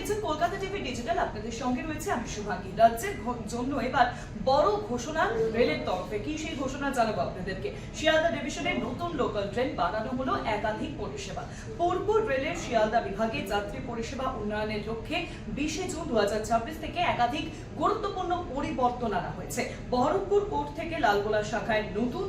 দেখছেন Kolkata TV digital, আপনাদের সঙ্গে রয়েছে আমি শুভাঙ্গী। রাজ্যের জন্য এবার বড় ঘোষণা রেলের তরফে। কি সেই ঘোষণা জানাবো আপনাদেরকে। শিয়ালদা ডিভিশনের নতুন লোকাল ট্রেন বাড়ানো হলো একাধিক পরিষেবা। পূর্ব রেলের শিয়ালদা বিভাগে যাত্রী পরিষেবা উন্নয়নের লক্ষ্যে 20 জুন 2026 থেকে একাধিক গুরুত্বপূর্ণ পরিবর্তন আনা হয়েছে। বহরমপুর কোর্ট থেকে লালগোলা শাখায় নতুন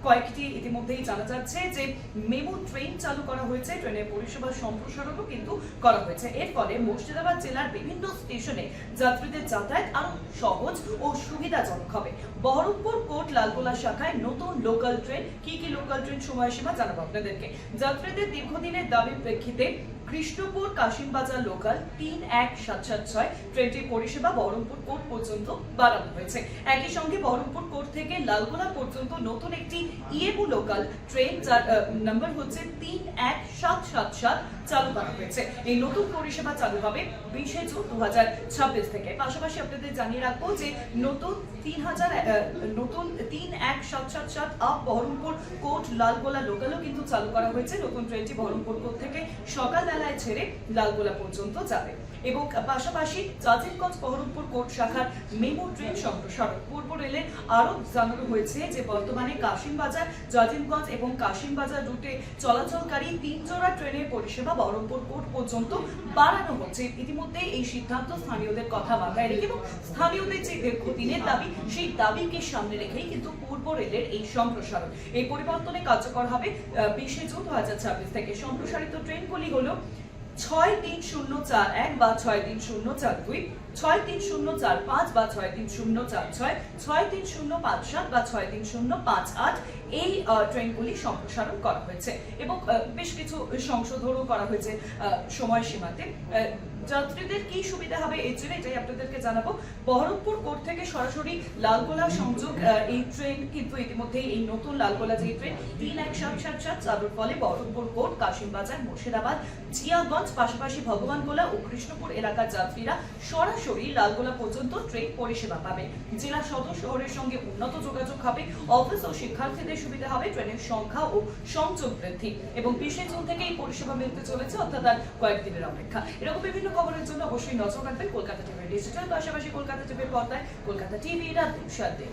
কয়েকটি ইতিমধ্যেই জানা যাচ্ছে যে মেমু ট্রেন চালু করা হয়েছে। ট্রেনের পরিষেবা সম্প্রসারণও কিন্তু করা হয়েছে। এর ফলে মুর্শিদাবাদ জেলার বিভিন্ন স্টেশনে যাত্রীদের যাতায়াত আরো সহজ ও সুবিধাজনক হবে। বহরমপুর কোর্ট লালগোলা শাখায় নতুন লোকাল ট্রেন। কি কি লোকাল ট্রেন সময়সীমা জানাবো আপনাদেরকে। যাত্রীদের দীর্ঘদিনের দাবির প্রেক্ষিতে কৃষ্ণপুর কাশিমবাজার লোকাল 31776 ট্রেনটির পরিষেবা বহরমপুর কোর্ট পর্যন্ত বাড়ানো হয়েছে। একই সঙ্গে বহরমপুর কোর্ট থেকে লালগোলা পর্যন্ত নতুন একটি ইএবু লোকাল ট্রেন যার নাম্বার হচ্ছে 31777 চালু করা হয়েছে। এই নতুন পরিষেবা চালু হবে 20 জুন 2026 থেকে। পাশাপাশি আপনাদের জানিয়ে রাখবো যে নতুন 31777 আপ বহরমপুর কোর্ট লালগোলা লোকালও কিন্তু চালু করা হয়েছে। নতুন ট্রেনটি বহরমপুর কোর্ট থেকে সকালবেলায় ছেড়ে লালগোলা পর্যন্ত যাবে এবং পাশাপাশি জাজিরগঞ্জ বহরমপুর কোর্ট শাখার মেমু ট্রেন সম্প্রসারণ। পূর্ব রেলে আরো জানানো হয়েছে যে বর্তমানে কাশিমবাজার, জাজিরগঞ্জ এবং কাশিমবাজার রুটে চলাচলকারী 3 জোড়া ট্রেনের পরিষেবা বহরমপুর কোর্ট পর্যন্ত বাড়ানো হচ্ছে। ইতিমধ্যে এই সিদ্ধান্ত স্থানীয়দের কথা মাথায় রেখে এবং স্থানীয়দের যে দীর্ঘদিনের দাবি, সেই দাবিকে সামনে রেখেই কিন্তু পূর্ব রেলের এই সম্প্রসারণ। এই পরিবর্তনে কার্যকর হবে 20 জুন 2026 থেকে। সম্প্রসারিত ট্রেনগুলি হলো 63041 বা 63042, 63045 বা 63046, 63057 বা 63058 এই ট্রেনগুলি সম্প্রসারণ করা হয়েছে এবং বেশ কিছু সংশোধনও করা হয়েছে সময়সীমাতে। যাত্রীদের কি সুবিধা হবে এই ট্রেনে, এটাই আপনাদেরকে জানাবো। বহরমপুর কোর্ট থেকে সরাসরি লালগোলা সংযোগ এই ট্রেন কিন্তু ইতিমধ্যে এই নতুন লালগোলা যে ট্রেন 31777 চালুর ফলে বহরমপুর কোর্ট, কাশিমবাজার, মুর্শিদাবাদ, জিয়াগঞ্জ, পাশাপাশি ভগবানগোলা ও কৃষ্ণপুর এলাকার যাত্রীরা সরাসরি লালগোলা পর্যন্ত ট্রেন পরিষেবা পাবে। জেলা সদর শহরের সঙ্গে উন্নত যোগাযোগ হবে। অফিস ও শিক্ষার্থীদের সুবিধা হবে। ট্রেনের সংখ্যা ও সংযোগ বৃদ্ধি এবং 20 জুন থেকে এই পরিষেবা মিলতে চলেছে, অর্থাৎ আর কয়েকদিনের অপেক্ষা। এরকম বিভিন্ন খবরের জন্য অবশ্যই নজর রাখবেন কলকাতা টিভি ডিজিটাল, পাশাপাশি কলকাতা টিভির পর্দায় কলকাতা টিভি রাত 7 দিন।